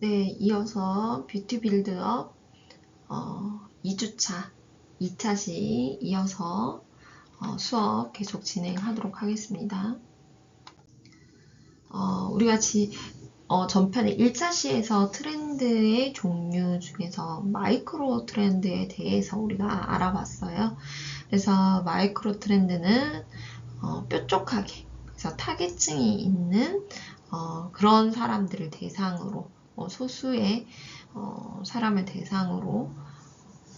네, 이어서 뷰티 빌드업 2주차, 2차시 이어서 수업 계속 진행하도록 하겠습니다. 우리가 전편에 1차시에서 트렌드의 종류 중에서 마이크로 트렌드에 대해서 우리가 알아봤어요. 그래서 마이크로 트렌드는 뾰족하게, 그래서 타겟층이 있는 그런 사람들을 대상으로 소수의 사람을 대상으로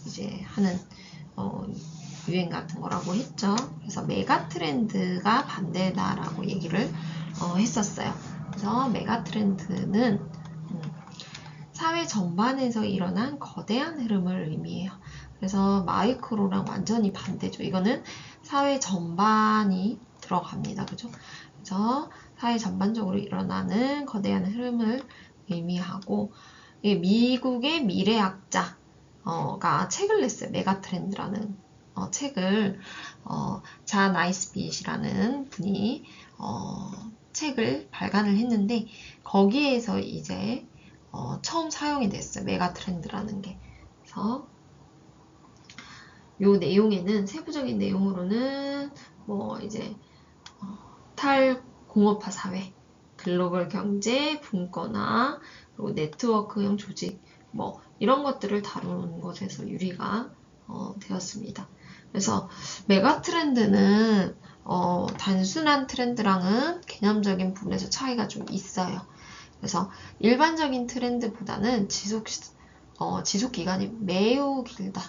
이제 하는 유행 같은 거라고 했죠. 그래서 메가 트렌드가 반대다라고 얘기를 했었어요. 그래서 메가 트렌드는 사회 전반에서 일어난 거대한 흐름을 의미해요. 그래서 마이크로랑 완전히 반대죠. 이거는 사회 전반이 들어갑니다. 그죠? 그래서 사회 전반적으로 일어나는 거대한 흐름을 의미하고, 미국의 미래학자가 책을 냈어요. 메가트렌드라는 책을 자 나이스빗이라는 분이 책을 발간을 했는데, 거기에서 이제 처음 사용이 됐어요. 메가트렌드라는 게. 그래서 요 내용에는 세부적인 내용으로는 뭐 이제 탈공업화 사회, 글로벌 경제, 분권화, 그리고 네트워크형 조직, 뭐 이런 것들을 다루는 것에서 유리가 되었습니다. 그래서 메가 트렌드는 단순한 트렌드랑은 개념적인 부분에서 차이가 좀 있어요. 그래서 일반적인 트렌드보다는 지속 기간이 매우 길다.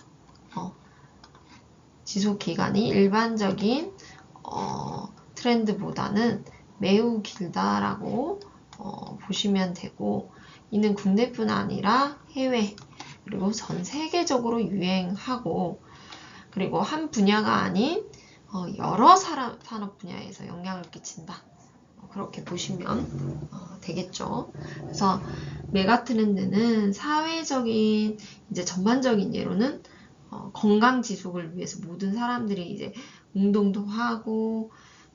지속 기간이 일반적인 트렌드보다는 매우 길다라고 보시면 되고, 이는 국내뿐 아니라 해외 그리고 전 세계적으로 유행하고, 그리고 한 분야가 아닌 여러 산업 분야에서 영향을 끼친다. 그렇게 보시면 되겠죠. 그래서 메가 트렌드는 사회적인 이제 전반적인 예로는 건강 지속을 위해서 모든 사람들이 이제 운동도 하고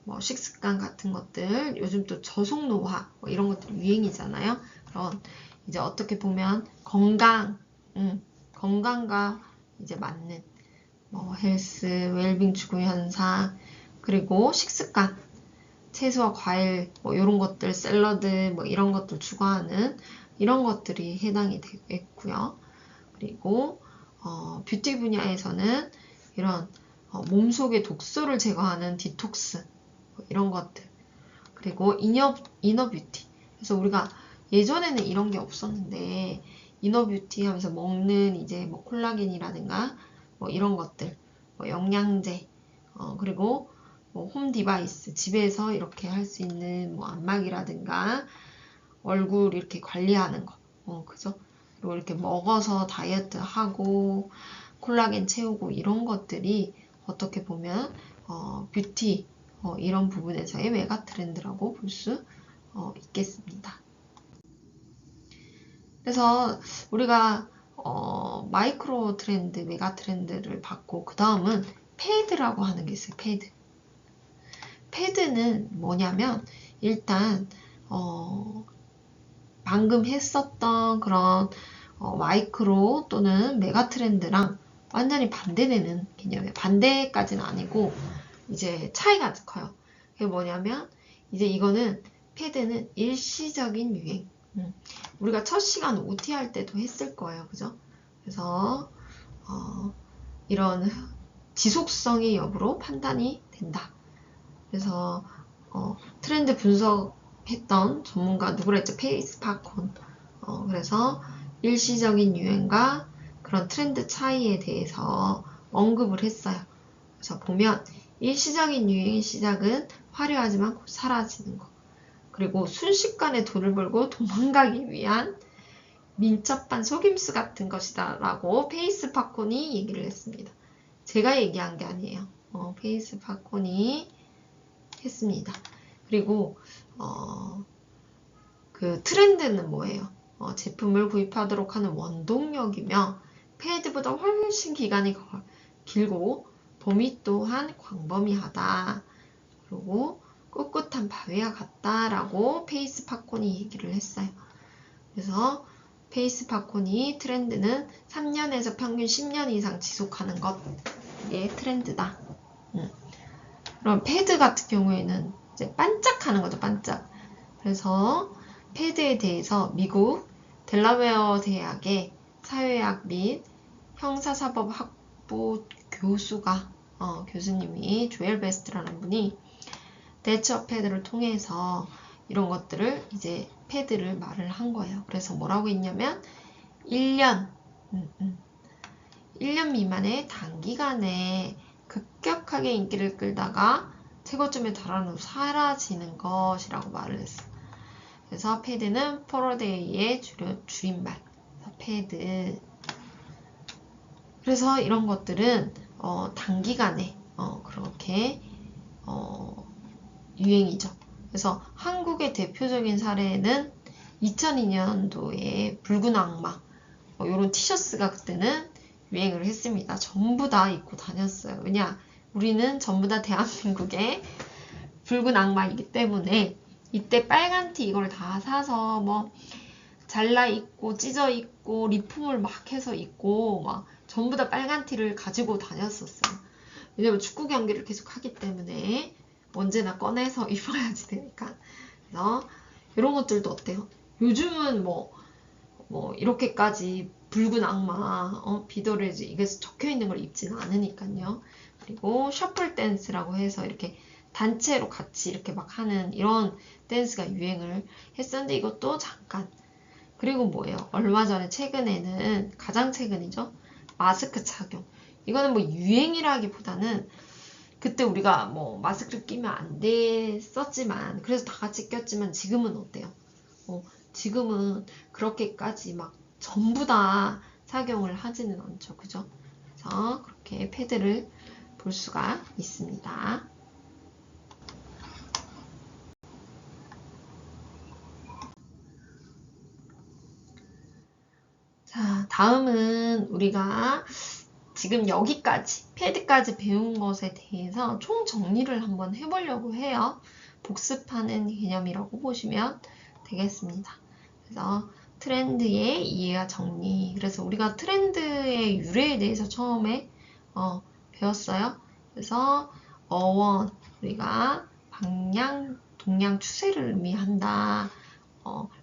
뭐 식습관 같은 것들, 요즘 또 저속노화 뭐 이런 것들이 유행이잖아요. 그런 이제 어떻게 보면 건강과 이제 맞는 뭐 헬스, 웰빙 추구 현상, 그리고 식습관, 채소와 과일 뭐 이런 것들, 샐러드 뭐 이런 것들 추가하는 이런 것들이 해당이 되겠고요. 그리고 뷰티 분야에서는 이런 몸속의 독소를 제거하는 디톡스 뭐 이런 것들, 그리고 이너 뷰티. 그래서 우리가 예전에는 이런 게 없었는데 이너 뷰티 하면서 먹는 이제 뭐 콜라겐이라든가 뭐 이런 것들, 뭐 영양제, 그리고 뭐 홈 디바이스, 집에서 이렇게 할 수 있는 뭐 안마기라든가 얼굴 이렇게 관리하는 거, 그죠? 그리고 이렇게 먹어서 다이어트 하고 콜라겐 채우고 이런 것들이 어떻게 보면 뷰티 이런 부분에서의 메가 트렌드라고 볼 수 있겠습니다. 그래서 우리가 마이크로 트렌드, 메가 트렌드를 봤고, 그 다음은 패드라고 하는 게 있어요. 패드. 패드는 뭐냐면 일단 방금 했었던 그런 마이크로 또는 메가 트렌드랑 완전히 반대되는 개념이에요. 반대까지는 아니고 이제 차이가 커요. 그게 뭐냐면 이제 이거는 패드는 일시적인 유행. 우리가 첫 시간 OT 할 때도 했을 거예요. 그죠? 그래서 이런 지속성의 여부로 판단이 된다. 그래서 트렌드 분석했던 전문가 누구라 했죠? 페이스 파콘. 그래서 일시적인 유행과 그런 트렌드 차이에 대해서 언급을 했어요. 그래서 보면 일시적인 유행의 시작은 화려하지만 곧 사라지는 것. 그리고 순식간에 돈을 벌고 도망가기 위한 민첩한 속임수 같은 것이다 라고 페이스 파콘이 얘기를 했습니다. 제가 얘기한 게 아니에요. 페이스 파콘이 했습니다. 그리고 그 트렌드는 뭐예요? 제품을 구입하도록 하는 원동력이며 패드보다 훨씬 기간이 길고 범위 또한 광범위하다. 그리고 꿋꿋한 바위와 같다라고 페이스 파콘이 얘기를 했어요. 그래서 페이스 파코니 트렌드는 3년에서 평균 10년 이상 지속하는 것. 이게 트렌드다. 그럼 패드 같은 경우에는 이제 반짝하는 거죠, 반짝. 그래서 패드에 대해서 미국 델라웨어 대학의 사회학 및 형사사법학부 교수님이 조엘 베스트라는 분이 대처 패드를 통해서 이런 것들을 이제 패드를 말을 한 거예요. 그래서 뭐라고 했냐면 1년 미만의 단기간에 급격하게 인기를 끌다가 최고점에 달하는 후 사라지는 것이라고 말을 했어. 그래서 패드는 포로데이의 줄임말. 패드. 그래서 이런 것들은 단기간에 그렇게 유행이죠. 그래서 한국의 대표적인 사례는 2002년도에 붉은 악마 이런 티셔츠가 그때는 유행을 했습니다. 전부 다 입고 다녔어요. 왜냐? 우리는 전부 다 대한민국의 붉은 악마이기 때문에 이때 빨간 티 이걸 다 사서 뭐 잘라 입고 찢어 입고 리폼을 막 해서 입고 막 전부 다 빨간 티를 가지고 다녔었어요. 왜냐면 축구 경기를 계속 하기 때문에 언제나 꺼내서 입어야지 되니까. 그래서 이런 것들도 어때요? 요즘은 뭐 이렇게까지 붉은 악마, 비더레즈 이게 적혀 있는 걸 입지는 않으니까요. 그리고 셔플 댄스라고 해서 이렇게 단체로 같이 이렇게 막 하는 이런 댄스가 유행을 했었는데 이것도 잠깐. 그리고 뭐예요? 얼마 전에 최근에는 가장 최근이죠. 마스크 착용. 이거는 뭐 유행이라기보다는 그때 우리가 뭐 마스크를 끼면 안 됐었지만 그래서 다 같이 꼈지만 지금은 어때요? 지금은 그렇게까지 막 전부 다 착용을 하지는 않죠. 그죠? 그래서 그렇게 패드를 볼 수가 있습니다. 자, 다음은 우리가 지금 여기까지 패드까지 배운 것에 대해서 총 정리를 한번 해보려고 해요. 복습하는 개념이라고 보시면 되겠습니다. 그래서 트렌드의 이해와 정리. 그래서 우리가 트렌드의 유래에 대해서 처음에 배웠어요. 그래서 어원 우리가 방향, 동향, 추세를 의미한다.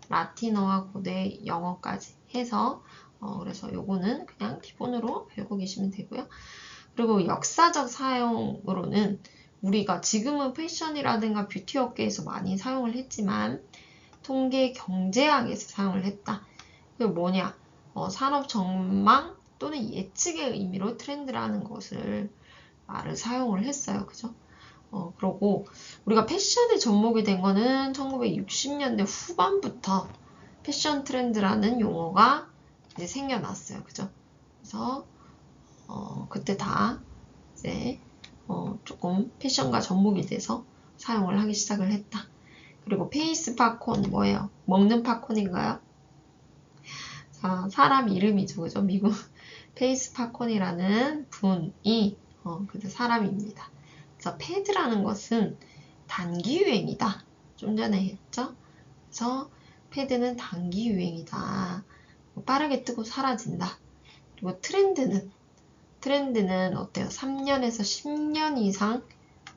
라틴어와 고대 영어까지 해서 그래서 요거는 그냥 기본으로 배우고 계시면 되고요. 그리고 역사적 사용으로는 우리가 지금은 패션이라든가 뷰티 업계에서 많이 사용을 했지만 통계 경제학에서 사용을 했다. 그게 뭐냐? 산업 전망 또는 예측의 의미로 트렌드라는 것을 말을 사용을 했어요. 그죠? 그러고 우리가 패션에 접목이 된 거는 1960년대 후반부터 패션 트렌드라는 용어가 이제 생겨났어요. 그죠? 그래서 그때 다 이제 조금 패션과 접목이 돼서 사용을 하기 시작을 했다. 그리고 페이스 팝콘 뭐예요? 먹는 팝콘인가요? 자, 사람 이름이죠. 그죠? 미국 페이스 팝콘이라는 분이 그래서 사람입니다. 그래서 패드라는 것은 단기 유행이다. 좀 전에 했죠? 그래서 패드는 단기 유행이다. 빠르게 뜨고 사라진다. 그리고 트렌드는 어때요? 3년에서 10년 이상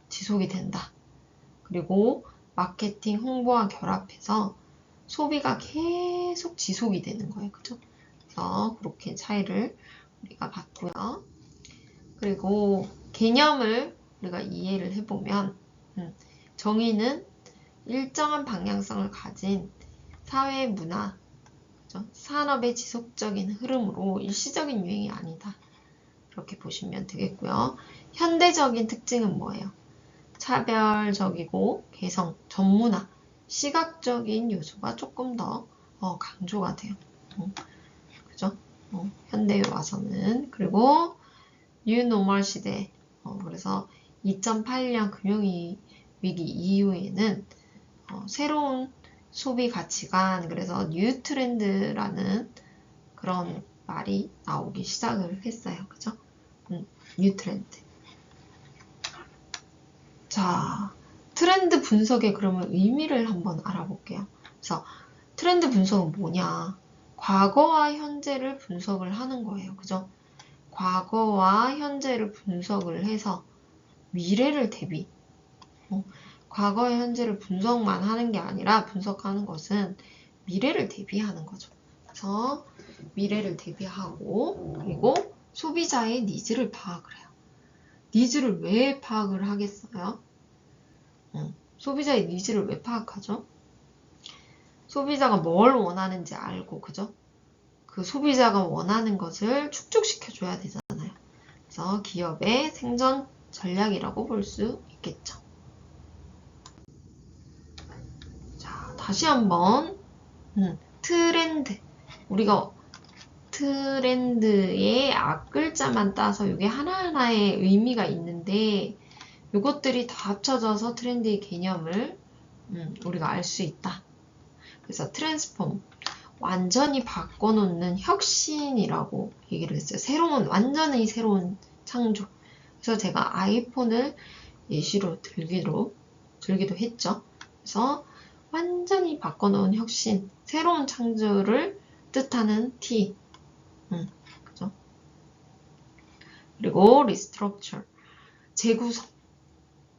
지속이 된다. 그리고 마케팅, 홍보와 결합해서 소비가 계속 지속이 되는 거예요. 그죠? 그래서 그렇게 차이를 우리가 봤고요. 그리고 개념을 우리가 이해를 해보면 정의는 일정한 방향성을 가진 사회 문화, 그죠? 산업의 지속적인 흐름으로 일시적인 유행이 아니다. 그렇게 보시면 되겠고요. 현대적인 특징은 뭐예요? 차별적이고 개성, 전문화, 시각적인 요소가 조금 더 강조가 돼요. 그죠? 현대에 와서는. 그리고 뉴노멀 시대. 그래서 2008년 금융위기 이후에는 새로운 소비 가치관, 그래서 뉴 트렌드라는 그런 말이 나오기 시작을 했어요. 그죠? 뉴 트렌드. 자, 트렌드 분석의 그러면 의미를 한번 알아볼게요. 그래서 트렌드 분석은 뭐냐? 과거와 현재를 분석을 하는 거예요. 그죠? 과거와 현재를 분석을 해서 미래를 대비. 과거와 현재를 분석만 하는 게 아니라 분석하는 것은 미래를 대비하는 거죠. 그래서 미래를 대비하고 그리고 소비자의 니즈를 파악을 해요. 니즈를 왜 파악을 하겠어요? 소비자의 니즈를 왜 파악하죠? 소비자가 뭘 원하는지 알고, 그죠? 그 소비자가 원하는 것을 축적시켜줘야 되잖아요. 그래서 기업의 생존 전략이라고 볼 수 있겠죠. 자, 다시 한번 트렌드. 우리가 트렌드의 앞글자만 따서 이게 하나하나의 의미가 있는데 이것들이 다 합쳐져서 트렌드의 개념을 우리가 알 수 있다. 그래서 트랜스폼, 완전히 바꿔놓는 혁신이라고 얘기를 했어요. 완전히 새로운 창조. 그래서 제가 아이폰을 예시로 들기도 했죠. 그래서 완전히 바꿔놓은 혁신, 새로운 창조를 뜻하는 T. 그죠? 그리고 리스트럭처, 재구성,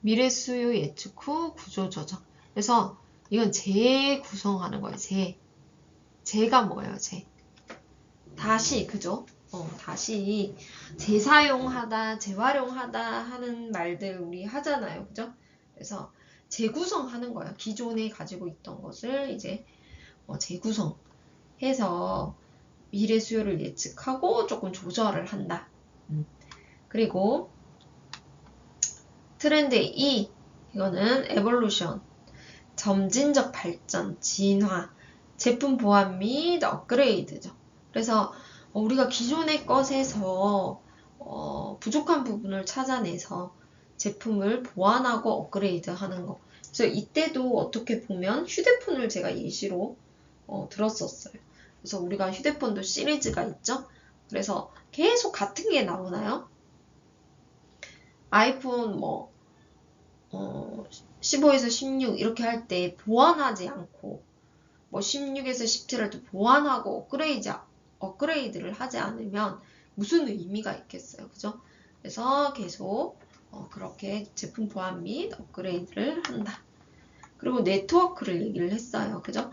미래 수요 예측 후 구조 조정. 그래서 이건 재구성하는 거예요. 재가 뭐예요? 다시, 그죠? 다시 재사용하다, 재활용하다 하는 말들 우리 하잖아요. 그죠? 그래서 재구성하는 거예요. 기존에 가지고 있던 것을 이제 재구성해서 미래 수요를 예측하고 조금 조절을 한다. 그리고 트렌드 E, 이거는 에볼루션, 점진적 발전, 진화, 제품 보완 및 업그레이드죠. 그래서 우리가 기존의 것에서 부족한 부분을 찾아내서 제품을 보완하고 업그레이드 하는 거. 그래서 이때도 어떻게 보면 휴대폰을 제가 예시로 들었었어요. 그래서 우리가 휴대폰도 시리즈가 있죠. 그래서 계속 같은 게 나오나요? 아이폰 15에서 16 이렇게 할 때 보완하지 않고 16에서 17을 또 보완하고 업그레이드를 하지 않으면 무슨 의미가 있겠어요. 그죠? 그래서 계속 그렇게 제품 보완 및 업그레이드를 한다. 그리고 네트워크를 얘기를 했어요. 그죠?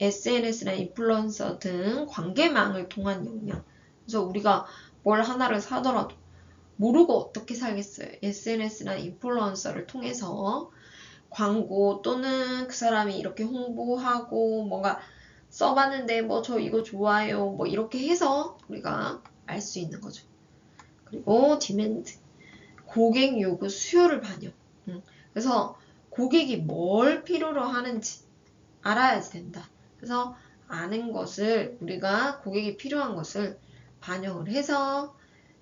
SNS나 인플루언서 등 관계망을 통한 역량. 그래서 우리가 뭘 하나를 사더라도 모르고 어떻게 살겠어요. SNS나 인플루언서를 통해서 광고 또는 그 사람이 이렇게 홍보하고 뭔가 써봤는데 저 이거 좋아요 이렇게 해서 우리가 알 수 있는 거죠. 그리고 디맨드, 고객 요구 수요를 반영. 그래서 고객이 뭘 필요로 하는지 알아야지 된다. 그래서 아는 것을 우리가 고객이 필요한 것을 반영을 해서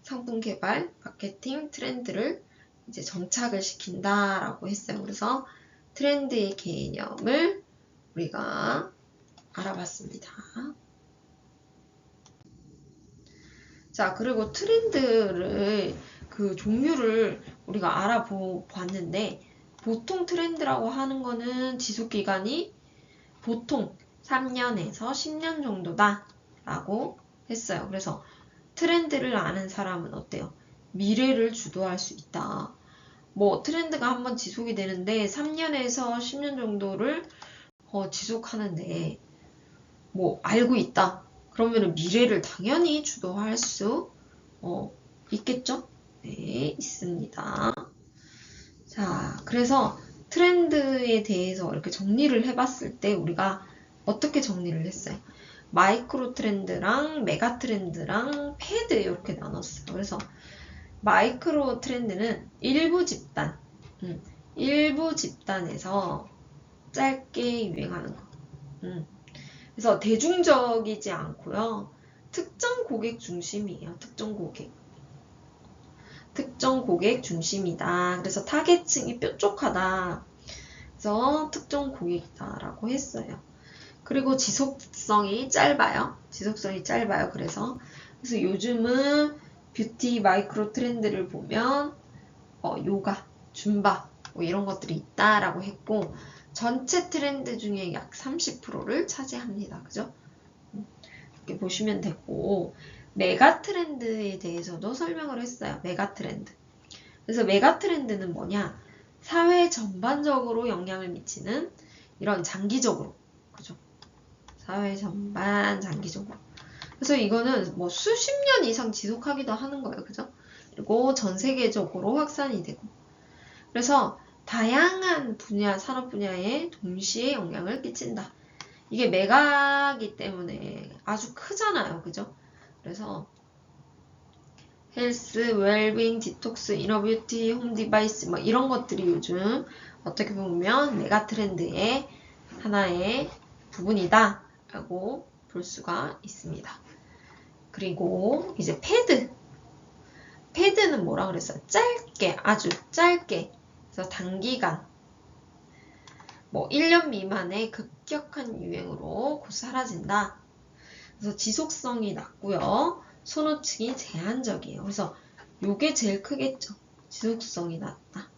상품 개발, 마케팅, 트렌드를 이제 정착을 시킨다라고 했어요. 그래서 트렌드의 개념을 우리가 알아봤습니다. 자, 그리고 트렌드를 그 종류를 우리가 알아봤는데 보통 트렌드라고 하는 거는 지속기간이 보통 3년에서 10년 정도다 라고 했어요. 그래서 트렌드를 아는 사람은 어때요? 미래를 주도할 수 있다. 트렌드가 한번 지속이 되는데 3년에서 10년 정도를 지속하는데 알고 있다. 그러면 미래를 당연히 주도할 수 있겠죠? 네, 있습니다. 자, 그래서 트렌드에 대해서 이렇게 정리를 해봤을 때 우리가 어떻게 정리를 했어요? 마이크로 트렌드랑 메가 트렌드랑 패드 이렇게 나눴어요. 그래서 마이크로 트렌드는 일부 집단에서 짧게 유행하는 거. 그래서 대중적이지 않고요. 특정 고객 중심이에요. 특정 고객 중심이다. 그래서 타겟층이 뾰족하다. 그래서 특정 고객이다라고 했어요. 그리고 지속성이 짧아요. 그래서 요즘은 뷰티 마이크로 트렌드를 보면 요가, 줌바 이런 것들이 있다라고 했고 전체 트렌드 중에 약 30%를 차지합니다. 그죠? 이렇게 보시면 되고, 메가 트렌드에 대해서도 설명을 했어요. 메가 트렌드. 그래서 메가 트렌드는 뭐냐? 사회 전반적으로 영향을 미치는 이런 장기적으로, 그죠? 사회 전반 장기적으로. 그래서 이거는 뭐 수십 년 이상 지속하기도 하는 거예요. 그죠? 그리고 전 세계적으로 확산이 되고. 그래서 다양한 분야, 산업 분야에 동시에 영향을 끼친다. 이게 메가기 때문에 아주 크잖아요. 그죠? 그래서 헬스, 웰빙, 디톡스, 이너뷰티, 홈 디바이스 뭐 이런 것들이 요즘 어떻게 보면 메가 트렌드의 하나의 부분이다 라고 볼 수가 있습니다. 그리고 이제 패드는 뭐라 그랬어요? 짧게, 아주 짧게, 그래서 단기간 뭐 1년 미만의 급격한 유행으로 곧 사라진다. 그래서 지속성이 낮고요. 선호층이 제한적이에요. 그래서 요게 제일 크겠죠. 지속성이 낮다.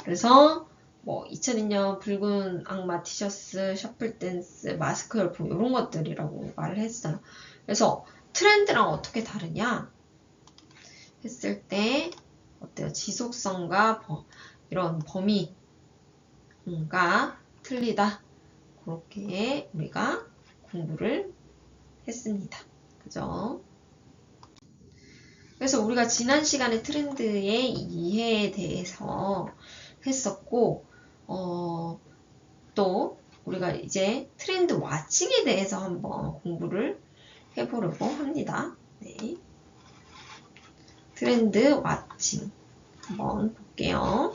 그래서 뭐 2002년 붉은 악마 티셔츠, 셔플 댄스, 마스크 열풍 이런 것들이라고 말을 했어요. 그래서 트렌드랑 어떻게 다르냐 했을 때 어때요? 지속성과 이런 범위가 틀리다. 그렇게 우리가 공부를 했습니다. 그죠? 그래서 우리가 지난 시간에 트렌드의 이해에 대해서 했었고, 또 우리가 이제 트렌드 와칭에 대해서 한번 공부를 해보려고 합니다. 네. 트렌드 와칭 한번 볼게요.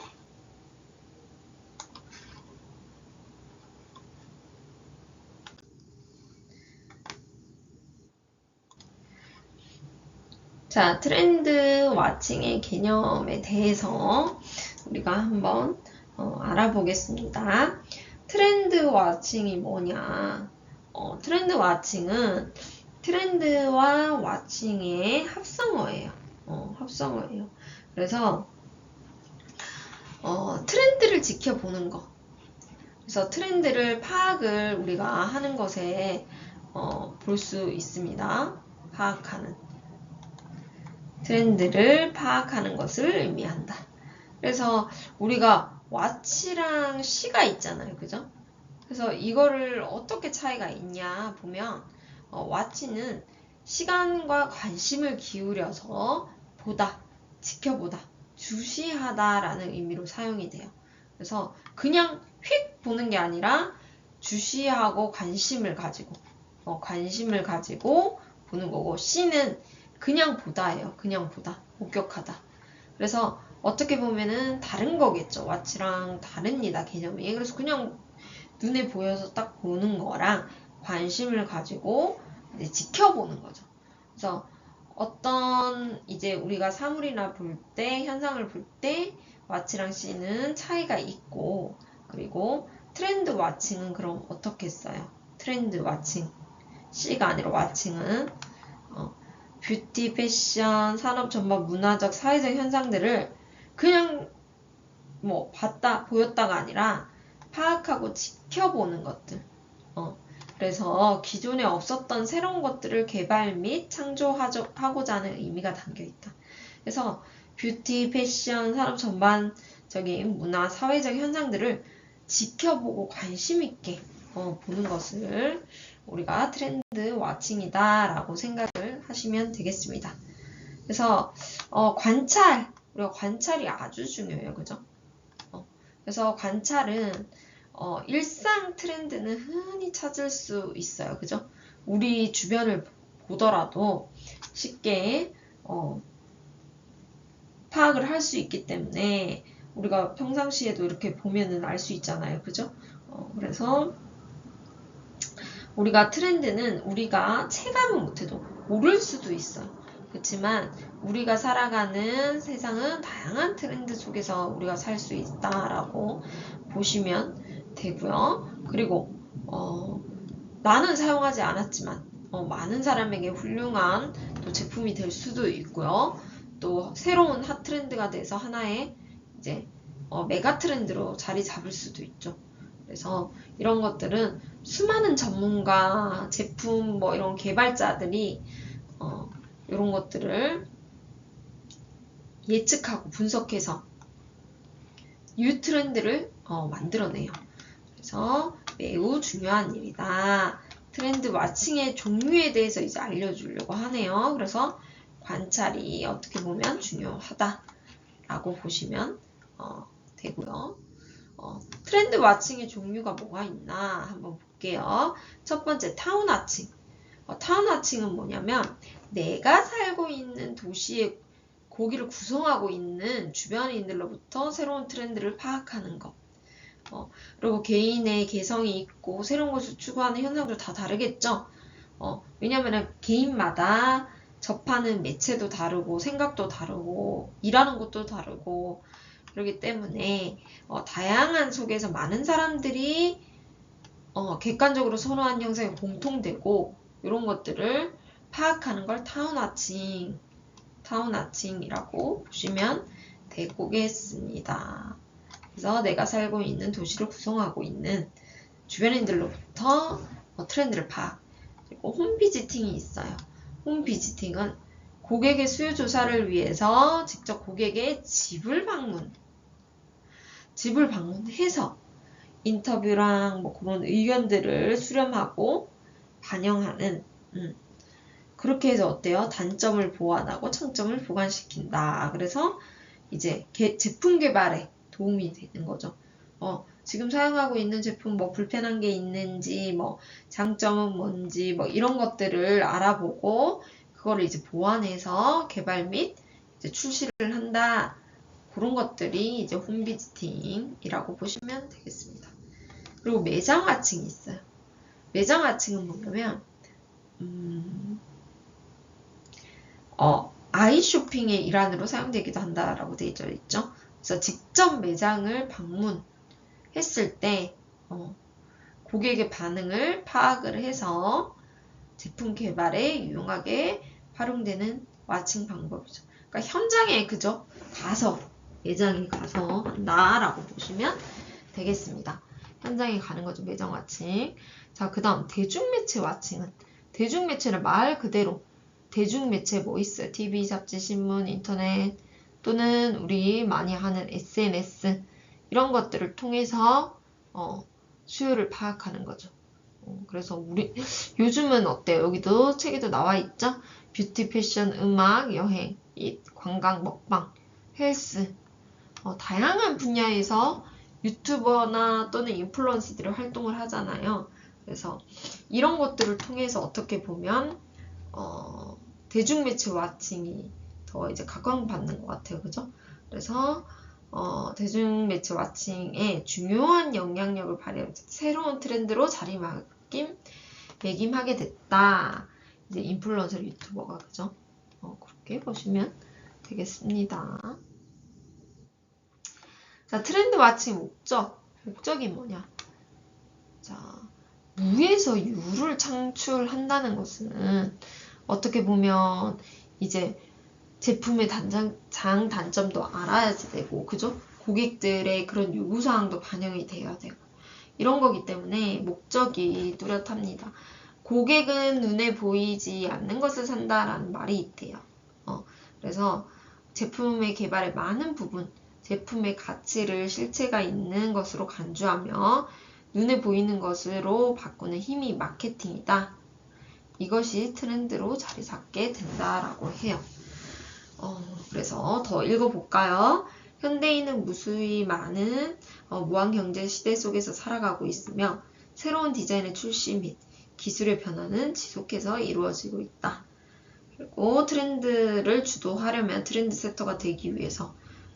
자, 트렌드 와칭의 개념에 대해서 우리가 한번 알아보겠습니다. 트렌드 와칭이 뭐냐? 트렌드 와칭은 트렌드와 와칭의 합성어예요. 합성어예요. 그래서 트렌드를 지켜보는 거. 그래서 트렌드를 파악을 우리가 하는 것에 볼 수 있습니다. 파악하는. 트렌드를 파악하는 것을 의미한다. 그래서 우리가 와치랑 시가 있잖아요. 그죠? 그래서 이거를 어떻게 차이가 있냐 보면 와치는 시간과 관심을 기울여서 보다, 지켜보다, 주시하다 라는 의미로 사용이 돼요. 그래서 그냥 휙 보는 게 아니라 주시하고 관심을 가지고 보는 거고, 시는 그냥 보다예요. 그냥 보다, 목격하다. 그래서 어떻게 보면은 다른 거겠죠. 와치랑 다릅니다. 개념이. 그래서 그냥 눈에 보여서 딱 보는 거랑 관심을 가지고 이제 지켜보는 거죠. 그래서 어떤 이제 우리가 사물이나 볼 때, 현상을 볼 때 와치랑 시는 차이가 있고, 그리고 트렌드 와칭은 그럼 어떻게 써요? 트렌드 와칭. C가 아니라 와칭은 뷰티, 패션, 산업 전반 문화적, 사회적 현상들을 그냥 뭐 보였다가 아니라 파악하고 지켜보는 것들. 그래서 기존에 없었던 새로운 것들을 개발 및 창조하고자 하는 의미가 담겨있다. 그래서 뷰티, 패션, 산업 전반적인 문화, 사회적 현상들을 지켜보고 관심 있게 보는 것을 우리가 트렌드 와칭이다 라고 생각을 하시면 되겠습니다. 그래서 우리가 관찰이 아주 중요해요. 그죠? 그래서 관찰은 일상 트렌드는 흔히 찾을 수 있어요. 그죠? 우리 주변을 보더라도 쉽게 파악을 할 수 있기 때문에 우리가 평상시에도 이렇게 보면은 알 수 있잖아요. 그죠? 그래서 우리가 트렌드는 우리가 체감은 못해도 모를 수도 있어요. 그렇지만 우리가 살아가는 세상은 다양한 트렌드 속에서 우리가 살 수 있다라고 보시면 되고요. 그리고 나는 사용하지 않았지만 많은 사람에게 훌륭한 또 제품이 될 수도 있고요. 또 새로운 핫 트렌드가 돼서 하나의 이제 메가 트렌드로 자리 잡을 수도 있죠. 그래서 이런 것들은 수많은 전문가, 제품 뭐 이런 개발자들이 이런 것들을 예측하고 분석해서 뉴 트렌드를 만들어내요. 그래서 매우 중요한 일이다. 트렌드 와칭의 종류에 대해서 이제 알려주려고 하네요. 그래서 관찰이 어떻게 보면 중요하다라고 보시면 되고요. 트렌드 와칭의 종류가 뭐가 있나 한번 볼게요. 첫 번째 타운 와칭. 타운 와칭은 뭐냐면 내가 살고 있는 도시의 거기를 구성하고 있는 주변인들로부터 새로운 트렌드를 파악하는 것. 그리고 개인의 개성이 있고 새로운 것을 추구하는 현상도 다 다르겠죠. 왜냐면 개인마다 접하는 매체도 다르고 생각도 다르고 일하는 것도 다르고 그렇기 때문에 다양한 속에서 많은 사람들이 객관적으로 선호한 형상이 공통되고 이런 것들을 파악하는 걸 타운 와칭이라고 보시면 되겠습니다. 그래서 내가 살고 있는 도시를 구성하고 있는 주변인들로부터 트렌드를 파악. 그리고 홈 비지팅이 있어요. 홈 비지팅은 고객의 수요 조사를 위해서 직접 고객의 집을 방문해서 인터뷰랑 뭐 그런 의견들을 수렴하고 반영하는 그렇게 해서 어때요? 단점을 보완하고 장점을 보완시킨다. 그래서 이제 제품 개발에 도움이 되는 거죠. 지금 사용하고 있는 제품 뭐 불편한 게 있는지 뭐 장점은 뭔지 뭐 이런 것들을 알아보고 그거를 이제 보완해서 개발 및 이제 출시를 한다. 그런 것들이 이제 홈 비지팅이라고 보시면 되겠습니다. 그리고 매장 와칭이 있어요. 매장 와칭은 뭐냐면 아이 쇼핑의 일환으로 사용되기도 한다라고 되어 있죠. 그래서 직접 매장을 방문했을 때 고객의 반응을 파악을 해서 제품 개발에 유용하게 활용되는 와칭 방법이죠. 그러니까 현장에 매장에 가서 한다라고 보시면 되겠습니다. 현장에 가는 거죠. 매장 와칭. 자, 그 다음 대중매체 와칭은 대중매체는 말 그대로 대중매체 뭐 있어요? TV, 잡지, 신문, 인터넷 또는 우리 많이 하는 SNS 이런 것들을 통해서 수요를 파악하는 거죠. 그래서 요즘은 어때요? 여기도 책에도 나와 있죠? 뷰티, 패션, 음악, 여행, 관광, 먹방, 헬스 다양한 분야에서 유튜버나 또는 인플루언서들이 활동을 하잖아요. 그래서 이런 것들을 통해서 어떻게 보면 대중매체 와칭이 더 이제 각광받는 것 같아요. 그죠? 그래서 대중매체 와칭에 중요한 영향력을 발휘하면서 새로운 트렌드로 자리매김하게 됐다. 이제 인플루언서 유튜버가 그죠? 그렇게 보시면 되겠습니다. 자, 트렌드 와칭 목적이 뭐냐? 자, 무에서 유를 창출한다는 것은 어떻게 보면 이제 제품의 단점도 알아야 되고, 그죠? 고객들의 그런 요구사항도 반영이 돼야 되고, 이런 거기 때문에 목적이 뚜렷합니다. 고객은 눈에 보이지 않는 것을 산다라는 말이 있대요. 그래서 제품의 개발의 많은 부분, 제품의 가치를 실체가 있는 것으로 간주하며 눈에 보이는 것으로 바꾸는 힘이 마케팅이다. 이것이 트렌드로 자리 잡게 된다라고 해요. 그래서 더 읽어볼까요? 현대인은 무수히 많은 무한경제 시대 속에서 살아가고 있으며 새로운 디자인의 출시 및 기술의 변화는 지속해서 이루어지고 있다. 그리고 트렌드를 주도하려면 트렌드 세터가 되기 위해서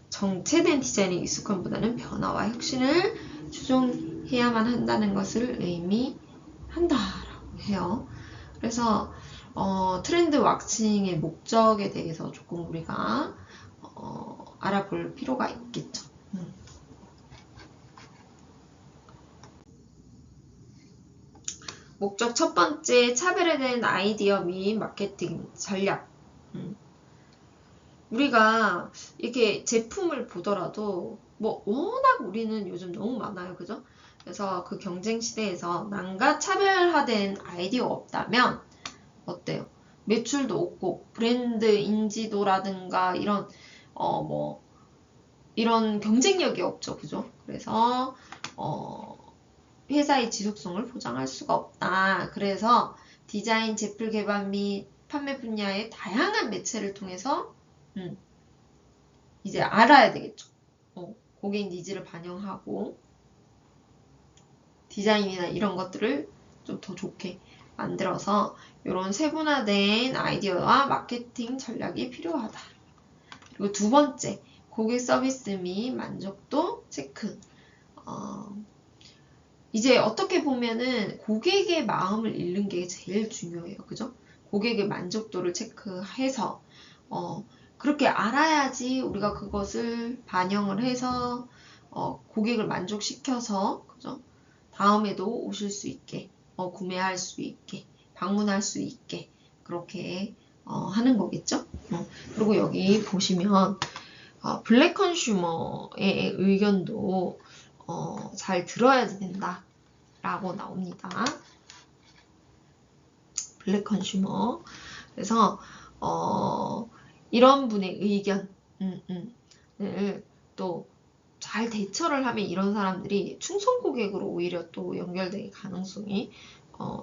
정체된 디자인의 익숙함보다는 변화와 혁신을 추종해야만 한다는 것을 의미한다라고 해요. 그래서 트렌드 와칭의 목적에 대해서 조금 우리가 알아볼 필요가 있겠죠. 목적 첫 번째, 차별화된 아이디어 및 마케팅 전략. 우리가 이렇게 제품을 보더라도 뭐 워낙 우리는 요즘 너무 많아요. 그죠? 그래서 그 경쟁 시대에서 남과 차별화된 아이디어 없다면 어때요? 매출도 없고 브랜드 인지도라든가 이런 이런 경쟁력이 없죠, 그죠? 그래서 회사의 지속성을 보장할 수가 없다. 그래서 디자인, 제품 개발 및 판매 분야의 다양한 매체를 통해서 이제 알아야 되겠죠. 고객 니즈를 반영하고 디자인이나 이런 것들을 좀 더 좋게 만들어서 이런 세분화된 아이디어와 마케팅 전략이 필요하다. 그리고 두 번째, 고객 서비스 및 만족도 체크. 이제 어떻게 보면은 고객의 마음을 읽는 게 제일 중요해요. 그죠? 고객의 만족도를 체크해서 그렇게 알아야지 우리가 그것을 반영을 해서 고객을 만족시켜서 그죠? 다음에도 오실 수 있게 구매할 수 있게 방문할 수 있게 그렇게 하는 거겠죠? 그리고 여기 보시면 블랙 컨슈머의 의견도 잘 들어야 된다 라고 나옵니다. 블랙 컨슈머. 그래서 이런 분의 의견을 또 잘 대처를 하면 이런 사람들이 충성 고객으로 오히려 또 연결될 가능성이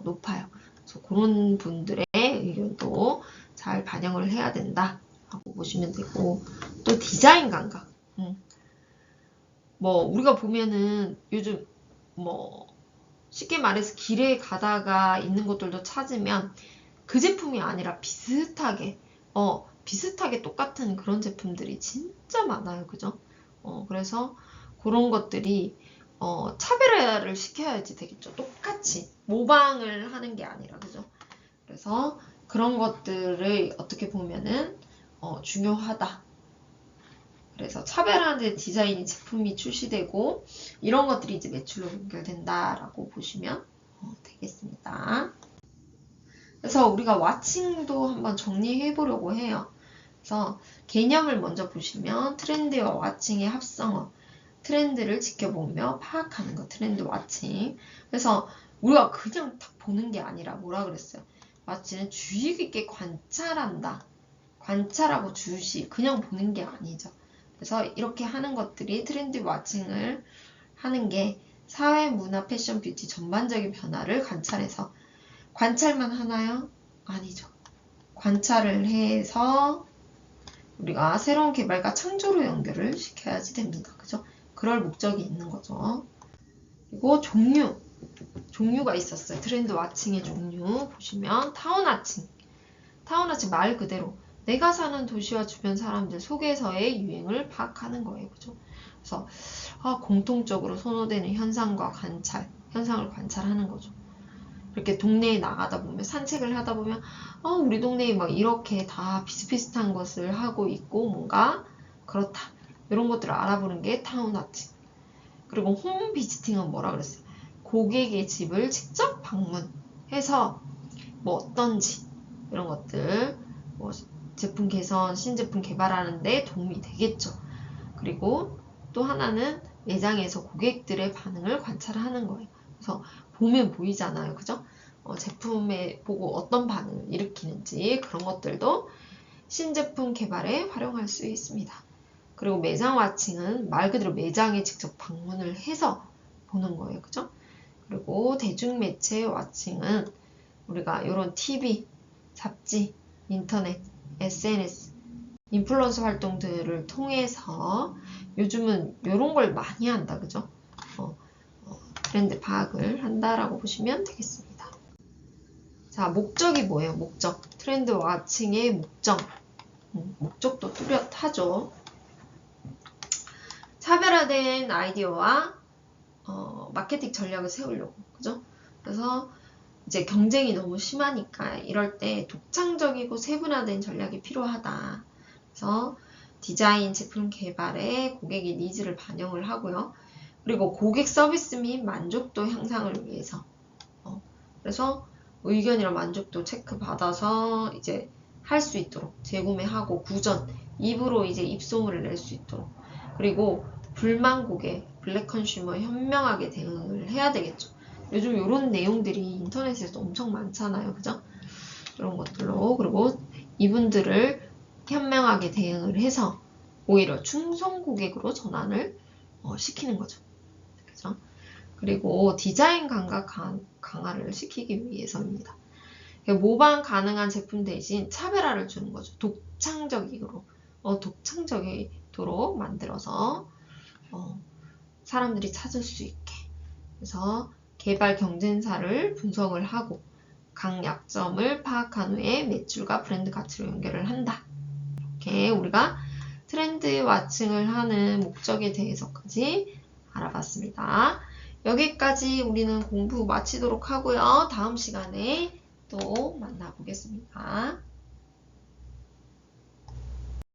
높아요. 그래서 그런 분들의 의견도 잘 반영을 해야 된다 라고 보시면 되고, 또 디자인 감각. 우리가 보면은 요즘 쉽게 말해서 길에 가다가 있는 것들도 찾으면 그 제품이 아니라 비슷하게 똑같은 그런 제품들이 진짜 많아요. 그죠? 그래서 그런 것들이 차별화를 시켜야지 되겠죠. 똑같이 모방을 하는 게 아니라, 그죠? 그래서 그런 것들을 어떻게 보면은 중요하다. 그래서 차별화된 디자인이 제품이 출시되고 이런 것들이 이제 매출로 연결된다라고 보시면 되겠습니다. 그래서 우리가 왓칭도 한번 정리해 보려고 해요. 그래서 개념을 먼저 보시면 트렌드와 왓칭의 합성어, 트렌드를 지켜보며 파악하는 거, 트렌드 왓칭. 그래서 우리가 그냥 딱 보는 게 아니라 뭐라 그랬어요? 왓칭은 주의 깊게 관찰한다. 관찰하고 주시, 그냥 보는 게 아니죠. 그래서 이렇게 하는 것들이 트렌드 왓칭을 하는 게 사회, 문화, 패션, 뷰티 전반적인 변화를 관찰해서 관찰만 하나요? 아니죠. 관찰을 해서 우리가 새로운 개발과 창조로 연결을 시켜야지 됩니다. 그죠? 그럴 목적이 있는 거죠. 그리고 종류가 있었어요. 트렌드 왓칭의 종류 보시면 타운 왓칭. 타운 왓칭 말 그대로 내가 사는 도시와 주변 사람들 속에서의 유행을 파악하는 거예요. 그죠? 그래서 공통적으로 선호되는 현상을 관찰하는 거죠. 이렇게 동네에 나가다 보면 산책을 하다 보면 우리 동네에 막 이렇게 다 비슷비슷한 것을 하고 있고 뭔가 그렇다. 이런 것들을 알아보는 게 타운 왓칭. 그리고 홈 비지팅은 뭐라 그랬어요? 고객의 집을 직접 방문해서 어떤지 이런 것들 제품 개선, 신제품 개발하는 데 도움이 되겠죠. 그리고 또 하나는 매장에서 고객들의 반응을 관찰하는 거예요. 그래서 보면 보이잖아요. 그죠? 제품에 보고 어떤 반응을 일으키는지 그런 것들도 신제품 개발에 활용할 수 있습니다. 그리고 매장 왓칭은 말 그대로 매장에 직접 방문을 해서 보는 거예요. 그죠? 그리고 대중매체 왓칭은 우리가 이런 TV, 잡지, 인터넷, SNS, 인플루언서 활동들을 통해서 요즘은 이런 걸 많이 한다. 그죠? 트렌드 파악을 한다라고 보시면 되겠습니다. 자, 목적이 뭐예요? 목적. 트렌드 왓칭의 목적. 목적도 뚜렷하죠. 차별화된 아이디어와 마케팅 전략을 세우려고. 그죠? 그래서 이제 경쟁이 너무 심하니까 이럴 때 독창적이고 세분화된 전략이 필요하다. 그래서 디자인, 제품 개발에 고객의 니즈를 반영을 하고요. 그리고 고객 서비스 및 만족도 향상을 위해서 그래서 의견이랑 만족도 체크 받아서 이제 할 수 있도록 재구매하고 구전, 입으로 이제 입소문을 낼 수 있도록 그리고 불만 고객, 블랙 컨슈머 현명하게 대응을 해야 되겠죠. 요즘 이런 내용들이 인터넷에서 엄청 많잖아요. 그죠? 이런 것들로. 그리고 이분들을 현명하게 대응을 해서 오히려 충성 고객으로 전환을 시키는 거죠. 그죠? 그리고 디자인 감각 강화를 시키기 위해서입니다. 모방 가능한 제품 대신 차별화를 주는 거죠. 독창적이도록 만들어서 사람들이 찾을 수 있게. 그래서 개발 경쟁사를 분석을 하고 강약점을 파악한 후에 매출과 브랜드 가치로 연결을 한다. 이렇게 우리가 트렌드 와칭을 하는 목적에 대해서까지 알아봤습니다. 여기까지 우리는 공부 마치도록 하고요. 다음 시간에 또 만나보겠습니다.